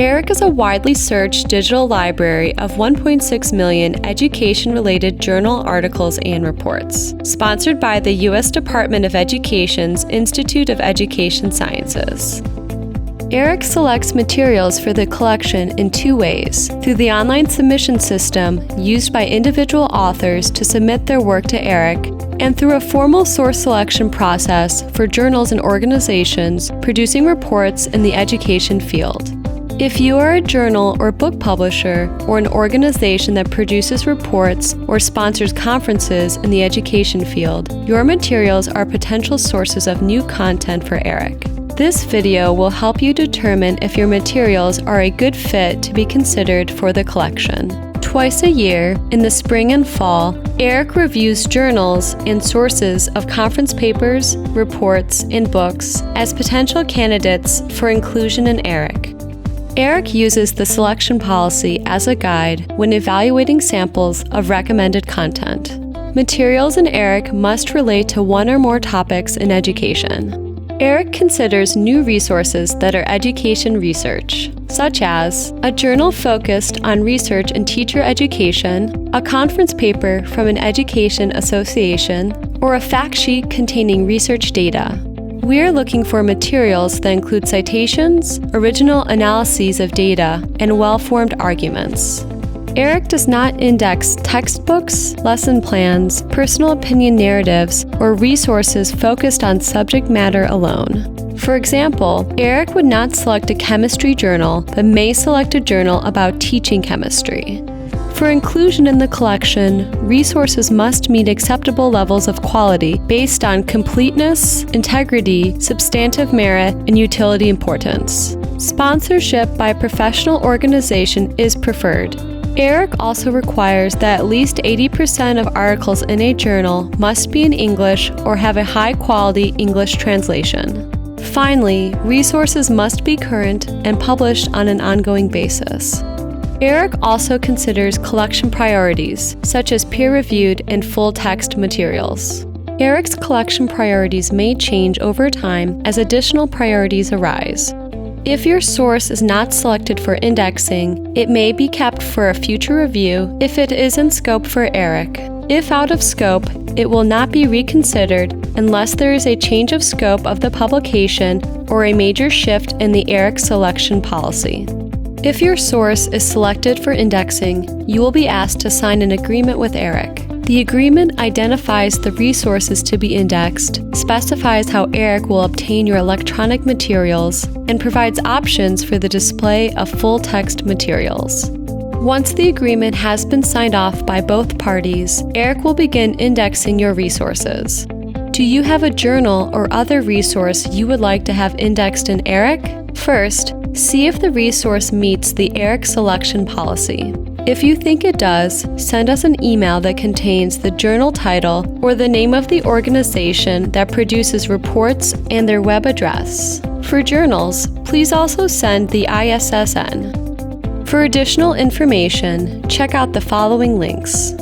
ERIC is a widely searched digital library of 1.6 million education-related journal articles and reports, sponsored by the U.S. Department of Education's Institute of Education Sciences. ERIC selects materials for the collection in two ways: through the online submission system used by individual authors to submit their work to ERIC, and through a formal source selection process for journals and organizations producing reports in the education field. If you are a journal or book publisher or an organization that produces reports or sponsors conferences in the education field, your materials are potential sources of new content for ERIC. This video will help you determine if your materials are a good fit to be considered for the collection. Twice a year, in the spring and fall, ERIC reviews journals and sources of conference papers, reports, and books as potential candidates for inclusion in ERIC. ERIC uses the selection policy as a guide when evaluating samples of recommended content. Materials in ERIC must relate to one or more topics in education. ERIC considers new resources that are education research, such as a journal focused on research in teacher education, a conference paper from an education association, or a fact sheet containing research data. We are looking for materials that include citations, original analyses of data, and well-formed arguments. ERIC does not index textbooks, lesson plans, personal opinion narratives, or resources focused on subject matter alone. For example, ERIC would not select a chemistry journal, but may select a journal about teaching chemistry. For inclusion in the collection, resources must meet acceptable levels of quality based on completeness, integrity, substantive merit, and utility importance. Sponsorship by a professional organization is preferred. ERIC also requires that at least 80% of articles in a journal must be in English or have a high-quality English translation. Finally, resources must be current and published on an ongoing basis. ERIC also considers collection priorities, such as peer-reviewed and full-text materials. ERIC's collection priorities may change over time as additional priorities arise. If your source is not selected for indexing, it may be kept for a future review if it is in scope for ERIC. If out of scope, it will not be reconsidered unless there is a change of scope of the publication or a major shift in the ERIC selection policy. If your source is selected for indexing, you will be asked to sign an agreement with ERIC. The agreement identifies the resources to be indexed, specifies how ERIC will obtain your electronic materials, and provides options for the display of full-text materials. Once the agreement has been signed off by both parties, ERIC will begin indexing your resources. Do you have a journal or other resource you would like to have indexed in ERIC? First, see if the resource meets the ERIC selection policy. If you think it does, send us an email that contains the journal title or the name of the organization that produces reports and their web address. For journals, please also send the ISSN. For additional information, check out the following links.